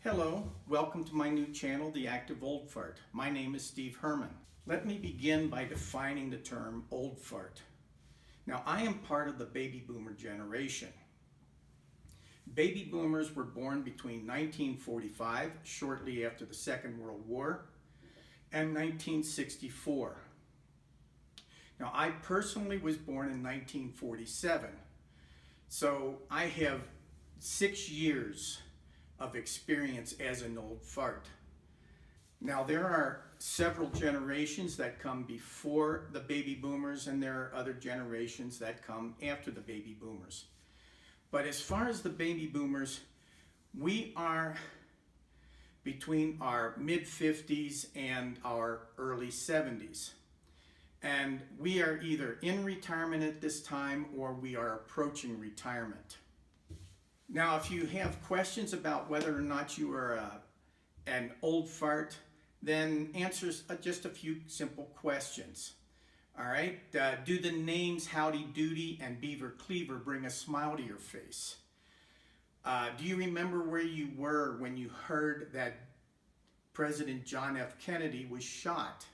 Hello, welcome to my new channel, The Active Old Fart. My name is Steve Herman. Let me begin by defining the term old fart. Now, I am part of the baby boomer generation. Baby boomers were born between 1945, shortly after the Second World War, and 1964. Now, I personally was born in 1947, so I have 6 years of experience as an old fart. Now, there are several generations that come before the baby boomers, and there are other generations that come after the baby boomers. But as far as the baby boomers, we are between our mid-50s and our early 70s. And we are either in retirement at this time or we are approaching retirement. Now, if you have questions about whether or not you are an old fart, then answer just a few simple questions. All right, do the names Howdy Doody and Beaver Cleaver bring a smile to your face? Do you remember where you were when you heard that President John F. Kennedy was shot?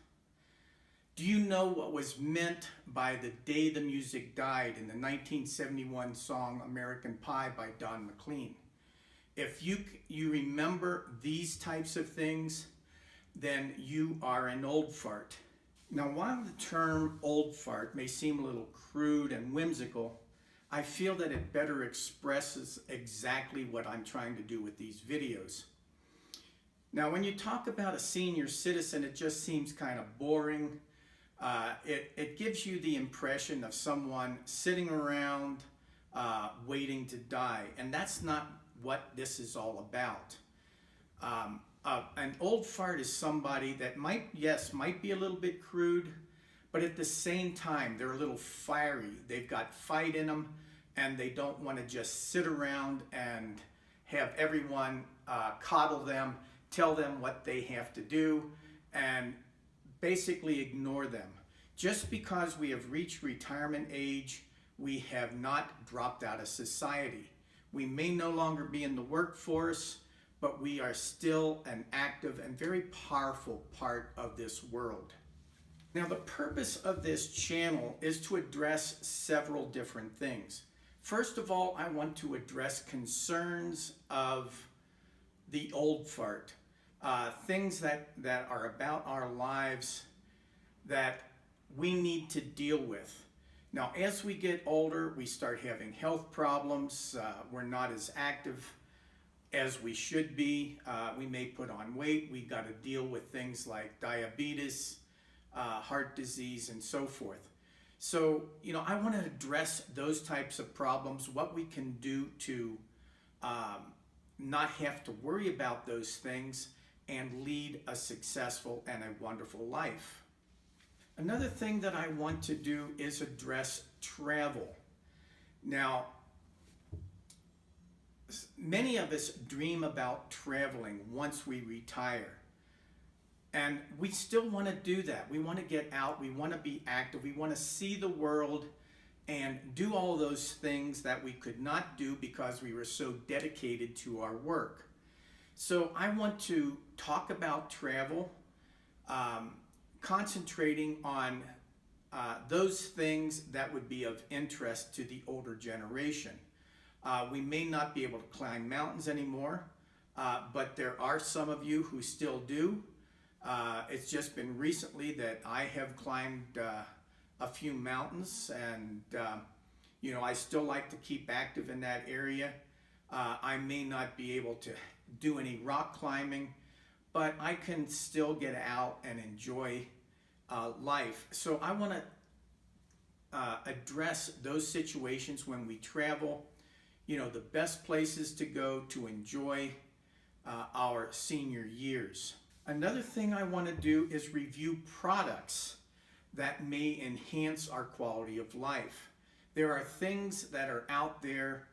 Do you know what was meant by The Day the Music Died in the 1971 song American Pie by Don McLean? If you remember these types of things, then you are an old fart. Now, while the term old fart may seem a little crude and whimsical, I feel that it better expresses exactly what I'm trying to do with these videos. Now, when you talk about a senior citizen, it just seems kind of boring. It gives you the impression of someone sitting around waiting to die, and that's not what this is all about. An old fart is somebody that might be a little bit crude, but at the same time they're a little fiery. They've got fight in them, and they don't want to just sit around and have everyone coddle them, tell them what they have to do, and basically ignore them. Just because we have reached retirement age, we have not dropped out of society. We may no longer be in the workforce, but we are still an active and very powerful part of this world. Now, the purpose of this channel is to address several different things. First of all, I want to address concerns of the old fart, things that are about our lives that we need to deal with. Now, as we get older, we start having health problems. We're not as active as we should be. We may put on weight. We've got to deal with things like diabetes, heart disease, and so forth. So, I want to address those types of problems, what we can do to not have to worry about those things and lead a successful and a wonderful life. Another thing that I want to do is address travel. Now, many of us dream about traveling once we retire. And we still want to do that. We want to get out, we want to be active, we want to see the world and do all those things that we could not do because we were so dedicated to our work. So I want to talk about travel, concentrating on those things that would be of interest to the older generation. We may not be able to climb mountains anymore, but there are some of you who still do. It's just been recently that I have climbed a few mountains, and I still like to keep active in that area. I may not be able to do any rock climbing, but I can still get out and enjoy life. So I want to address those situations when we travel, the best places to go to enjoy our senior years. Another thing I want to do is review products that may enhance our quality of life. There are things that are out there,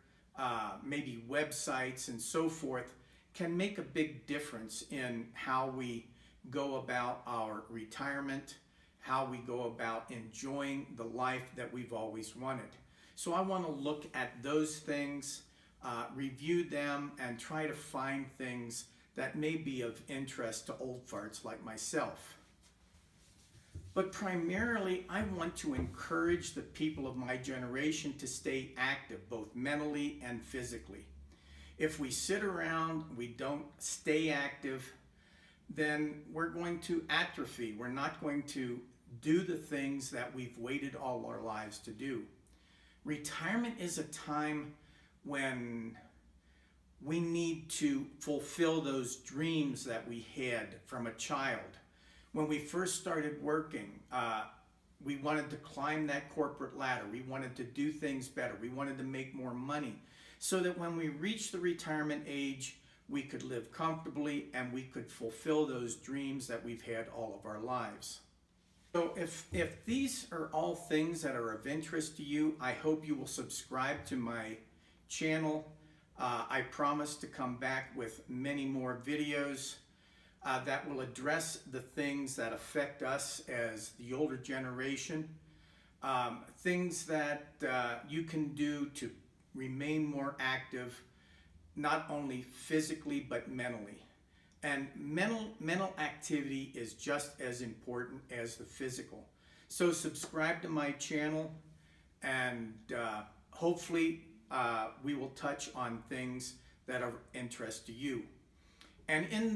maybe websites and so forth, can make a big difference in how we go about our retirement, how we go about enjoying the life that we've always wanted. So I want to look at those things, review them, and try to find things that may be of interest to old farts like myself. But primarily, I want to encourage the people of my generation to stay active, both mentally and physically. If we sit around, we don't stay active, then we're going to atrophy. We're not going to do the things that we've waited all our lives to do. Retirement is a time when we need to fulfill those dreams that we had from a child. When we first started working, we wanted to climb that corporate ladder. We wanted to do things better. We wanted to make more money so that when we reached the retirement age, we could live comfortably and we could fulfill those dreams that we've had all of our lives. So if these are all things that are of interest to you, I hope you will subscribe to my channel. I promise to come back with many more videos that will address the things that affect us as the older generation, things that you can do to remain more active, not only physically but mentally. And mental activity is just as important as the physical. So subscribe to my channel, and hopefully we will touch on things that are of interest to you. And in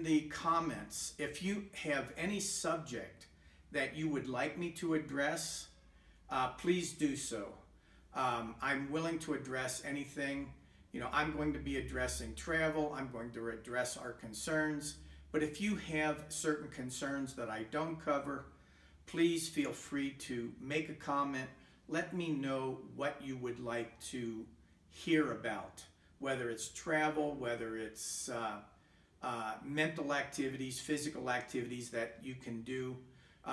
the comments, if you have any subject that you would like me to address, please do so. I'm willing to address anything. You know, I'm going to be addressing travel. I'm going to address our concerns. But if you have certain concerns that I don't cover, please feel free to make a comment. Let me know what you would like to hear about, whether it's travel, whether it's mental activities, physical activities that you can do,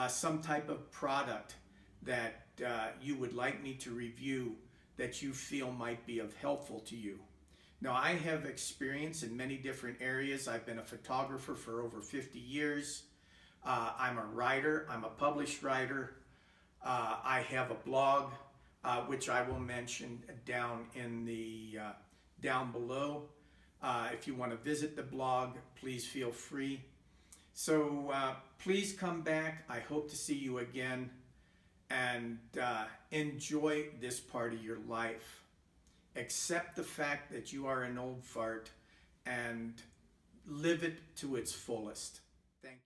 some type of product that you would like me to review that you feel might be of helpful to you. Now, I have experience in many different areas. I've been a photographer for over 50 years. I'm a writer. I'm a published writer. I have a blog, which I will mention down in the down below. If you want to visit the blog, please feel free. So please come back. I hope to see you again, and enjoy this part of your life. Accept the fact that you are an old fart and live it to its fullest. Thank you.